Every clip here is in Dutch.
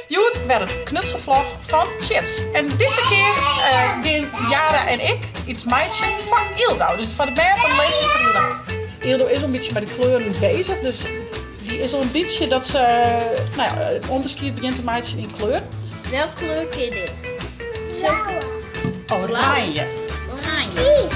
Joet werd een knutselvlog van Chits. En deze keer gaan Jara en ik iets meidje van Ildo. Dus van de berg van de leeftijd van Ildo. Ildo is een beetje met de kleuren bezig. Dus die is al een beetje dat ze het onderscheid begint te meidje in kleur. Welke kleur kun je dit? Oranje. Oranje.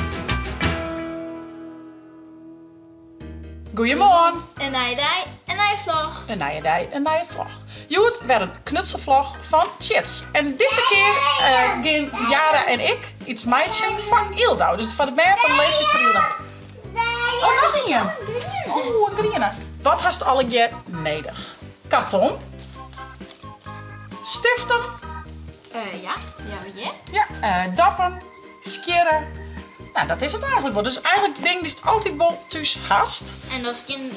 Goedemorgen. Een nijendij, een nijvlog. Een nijendij, een nieuwe vlog. Joet werd een knutselvlog van Chits. En deze keer gaan Jara en ik iets meidje van Ildo. Dus van de berg van de leeftijd van Ildo. Oh, nog een. Oh, een groene. Wat hast alle je nodig? Karton. Stiften. Ja, weet je. Ja, dappen. Skeren. Nou, dat is het eigenlijk wel. Dus eigenlijk denk ik dat het altijd wel thuis hast. En als je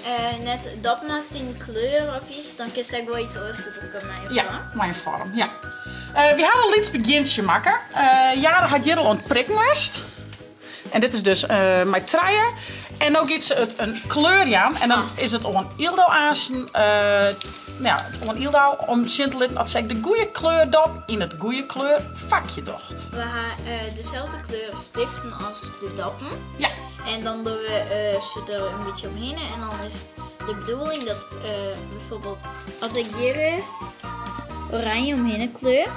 net dat maakt in kleur of iets, dan kun je ook wel iets uitgebroken met je Ja, mijn vorm. Ja. We hadden al iets begintje maken. Jara had hier al een prikmest. En dit is dus mijn truien. En ook iets het een kleur aan. En dan is het om een Ildo aansen. Om een Ildo om te laten dat ze de goede kleur dop in het goede kleur vakje docht. We gaan dezelfde kleuren stiften als de dappen. Ja. En dan doen we ze er een beetje omheen. En dan is de bedoeling dat bijvoorbeeld als ik hier oranje omheen kleur.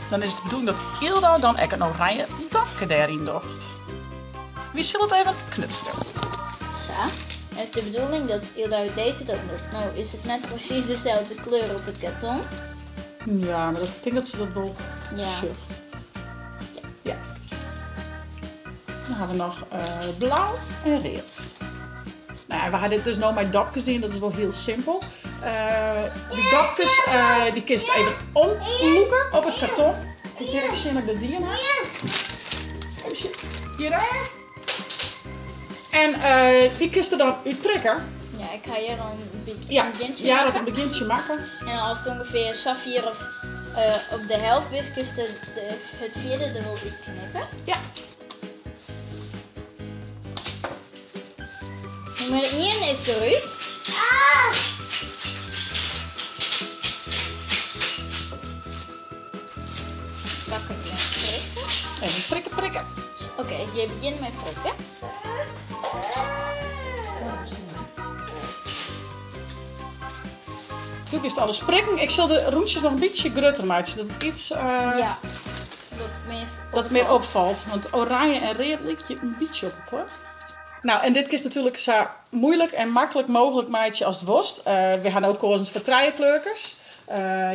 Dan is het de bedoeling dat Ildo dan ook een oranje dakje daarin docht. Wie zal het even knutselen? Zo. En is de bedoeling dat Ildo deze dan doet. Nou is het net precies dezelfde kleur op het karton. Ja, maar ik denk dat ze dat wel zucht. Ja. Dan hebben we nog blauw en rood. Nou, we hadden dit dus nou met dapjes in, dat is wel heel simpel. Die dapjes die kun je even omloeken op het karton. Dus hier zie ik de dieren. Hier. En die kun je dan uitprikken. Ja, ik ga hier al een begintje maken. Ja, dat een begintje maken. En als het ongeveer saffier of op de helft is, kun je het vierde er wel uitknippen. Ja. Nummer 1 is eruit. Pakken we prikken. Even prikken. Oké, je begint met prikken. Toen is het alles prikken. Ik zal de roentjes nog een beetje groter maken, zodat het iets Ja. dat meer opvalt. Want oranje en rood lijkt je een beetje op elkaar. Nou, en dit is natuurlijk zo moeilijk en makkelijk mogelijk maatje als het worst. We gaan ook gekozen voor truienkleurkers.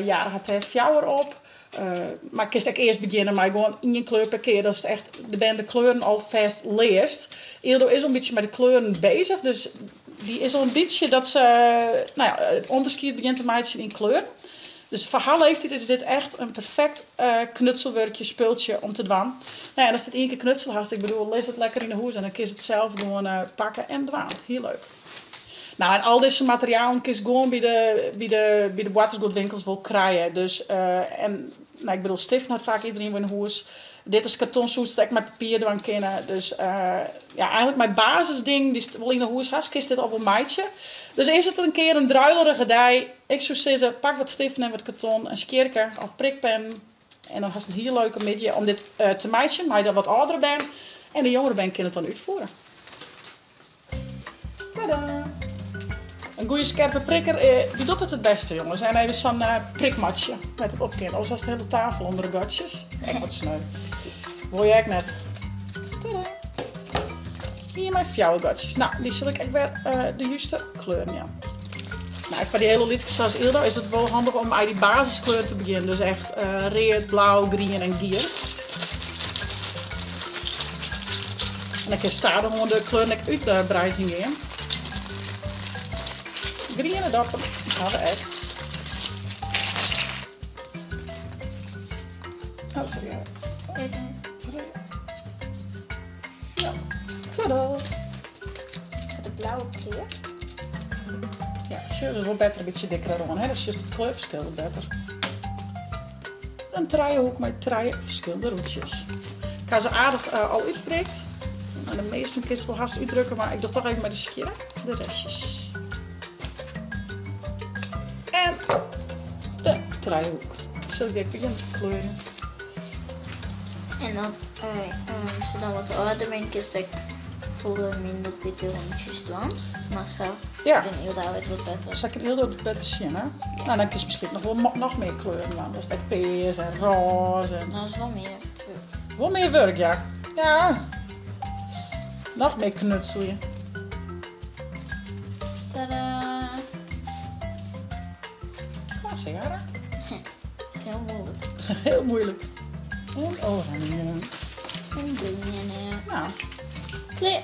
Ja, daar gaat er fjouwer op. Maar ik kan eerst beginnen met gewoon één kleur per keer. Dat is echt de kleuren al vast leerst. Ildo is een beetje met de kleuren bezig. Dus die is al een beetje dat ze het onderscheid begint te maken in kleur. Dus voor haar leeftijd is dit echt een perfect knutselwerkje, speeltje om te doen. Nou ja, en als het één keer knutsel hast, ik bedoel, lees het lekker in de hoes en dan kun je het zelf gewoon pakken en doen. Heel leuk. Nou, en al deze materialen kun je gewoon bij de watersgoedwinkels wel krijgen. Dus, ik bedoel, stiften had vaak iedereen in de hoes. Dit is kartonsoes dat ik met papier doen kennen. Dus eigenlijk mijn basisding, die wel in de hoes has, kies dit al een maatje. Dus is het een keer een druilerige dij. Ik zou zeggen, pak wat stiften en wat karton, een skierker of prikpen. En dan has het een heel leuke midje om dit te maatje. Maar je dan wat ouder bent en de jongere bent, kan het dan uitvoeren. Tadaa! Een goede scherpe prikker, die doet het beste, jongens. En even zo'n prikmatje met het opkennen. Anders was de hele tafel onder de gatjes. Echt wat sneu. Wil jij ook net? Tadaa! Hier mijn fjouwe gatjes. Nou, die zal ik echt weer de juiste kleur nemen. Nou, voor die hele liedjes zoals Ildo is het wel handig om uit die basiskleur te beginnen. Dus echt rood, blauw, groen en gier. En dan kun je staan gewoon de kleur uit de bruising in. Groene dappen gaan we echt. Oh, sorry. Ja. Tadaa! De blauwe kleur. Ja, shirt is wel beter een beetje dikker rond. Dat is juist het kleurverschil wat beter. Een truienhoek met verschillende roetjes. Ik ga ze aardig al uitprikt. En de meeste keer wel haast uitdrukken, maar ik doe toch even met de skieren de restjes. En de driehoek. Zo die ik begin te kleuren. En dat ze dan wat ouder ben ik is dat ik voelde minder dikke rondjes doen. Maar zo Ja. dan heel daar wat beter. Zal ik het heel door de bed zien, hè? Nou, dan kies je misschien nog wel nog meer kleuren aan. Dus dat peers en roze. En... Dat is wel meer. Wel meer werk, ja. Ja. Nog meer knutselje. Tadaa! Ja, Sarah. Dat is heel moeilijk. Heel moeilijk. En oranje. En groen Nou, kleur.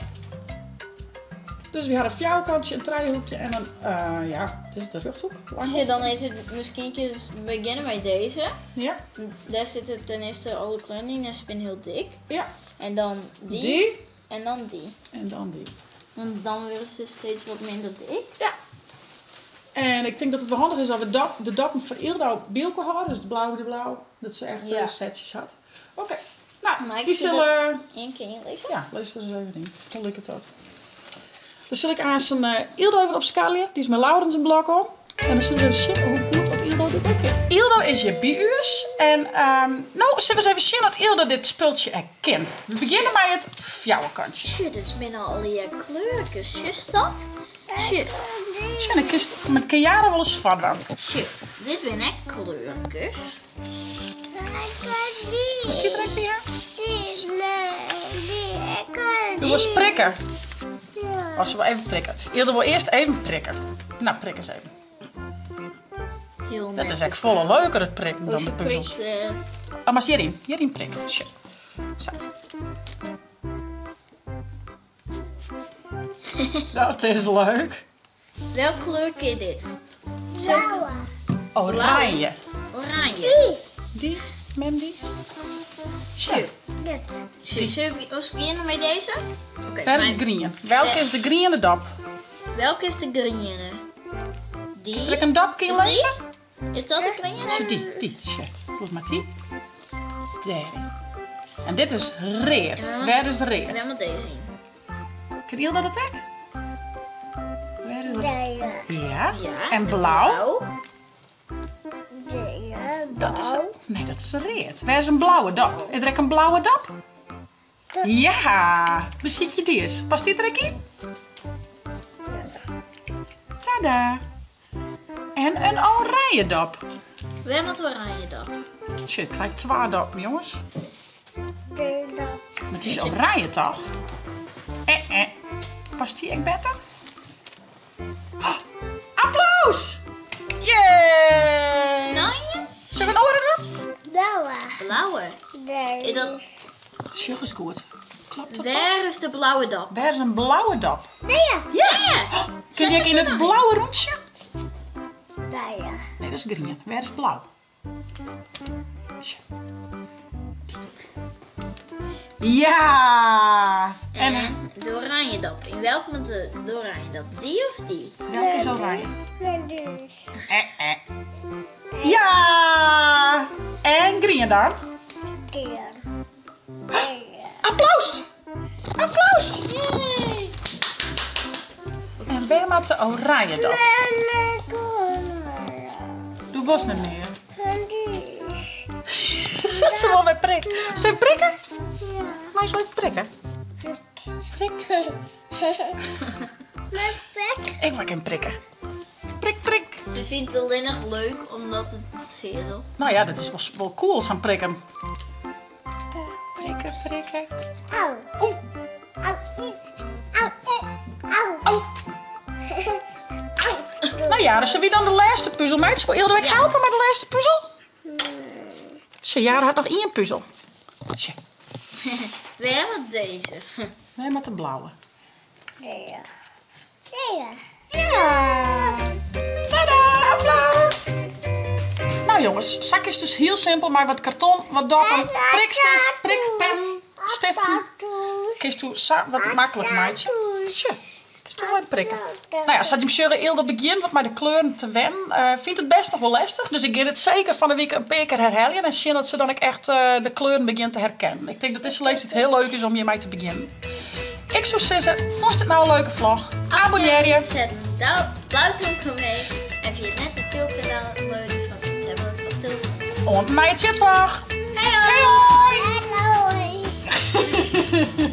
dus we hadden een fjouwkantje, een driehoekje en een, ja, het is de rughoek. Zie, dan is het misschien beginnen met deze. Ja, Daar zitten ten eerste alle kleuren in en ze zijn heel dik. ja. En dan die. Die. En dan die. En dan die. Want dan worden ze steeds wat minder dik. Ja. En ik denk dat het wel handig is dat we de dappen van Ildau bielke houden. Dus de blauw. Dat ze echt Ja. setjes had. Oké. Nou, Maar ik die zie zullen... Eén keer inlezen. Ja, lees er eens even in. Hoe leuk het dat. Dan zul ik aan zijn Ildau even op scalen. Die is met Laurens een blok om. En dan zullen we even zien hoe goed dat Ildau dit ook heeft. Ildau is je biuurs. En nou, zullen we eens even zien dat Ildau dit spultje herkent. We beginnen met het fjouwenkantje. Shit, dit is binnen al die kleurtjes. Is dat? Shit. Tja, dan kist met Kejara wel eens vat aan. Shit. Dit ben ik kleurtjes. Is die er ook weer? Doe eens prikken. Als we wel even prikken. Ildau wil eerst even prikken. Nou, prik eens even. Heel Dat net. is echt volle leuker het prikken dan Ze de puzzels. prikt, Oh, maar hierin prikken. Zo. Zo. Dat is leuk. welk kleur is dit? Zulke Oranje. oranje. Die, Mandy. Zo. Shit. Zullen we beginnen met deze? Oké, Daar is maar green. Welke is de green dap? welke is de groene? Die? Is er een dap, kun je Is die? lezen? Is dat de groene? Zo, die. Zo. Doe maar die. Daar. En dit is reed. Ja. Waar is We reed? hebben deze in. Kun je dat het hek? Waar is reed? Ja. Ja. En blauw? blauw. Dat is nee, dat is reed. Waar is een blauwe dap? Is er ook een blauwe dap? Ja. Waar zie je die eens? Past die er ook in? Tada. En een oranje dap. We hebben het oranje dan. Shit, ik krijg 2 dappen, jongens. De Maar het is oranje toch? Past die echt beter? Oh, applaus! Yay! Nou, Zullen we een oren doen? blauwe. blauwe. Is dat, Zeg eens goed. Klopt dat? waar is de blauwe dap? Waar is een blauwe dap? Nee, Ja! Ja. Kun je ook in het blauwe rondje? blauwe. Nee, dat is green. Waar is blauw? Ja! En de oranje dap. In welke met de oranje dap? Die of die? Welke is oranje? En dus. Ja! En green dan? Keer. Applaus! Applaus! Yay! En weer met de oranje dan. Doe was niet meer. Dat ze wel weer prikken. Zullen we prikken? Maar je zo even prikken. Prik. Ik wil geen prikken. Prik, prik. Ze vindt het alleen nog leuk omdat het scheelt. Nou ja, dat is wel cool, zo'n prikken. Prikken, prikken. Au. Oeh, Au. Au. oh. Nou ja, dan zullen we dan de laatste puzzel maken. Wil Ilde ik Ja. helpen met de laatste puzzel? Zo, Jara had nog 1 puzzel. Zo, We hebben deze. nee, met de blauwe. Ja. Ja. Ja! Tada! Applaus! Nou jongens, zak is dus heel simpel, maar wat karton, wat dappen, prikstift, prikpen, stiften. Kies toe wat makkelijk maatje. Tja, kies toe wat prikken. Nou ja, zat je hem zeggen, Ilde begin wat met de kleuren te wennen. Vindt het best nog wel lastig, dus ik ga het zeker van de week een paar keer herhalen. En zien dat ze dan ook echt de kleuren begint te herkennen. Ik denk dat deze leeftijd heel leuk is om hiermee te beginnen. Ik zou zeggen, vond het nou een leuke vlog? Abonneer je. Zet een blauwtje omheen. En via het net het tulpkanaal leuk van de tablet of telefoon. En mijn chat. Hey hoi! Hey hoi! Hallo.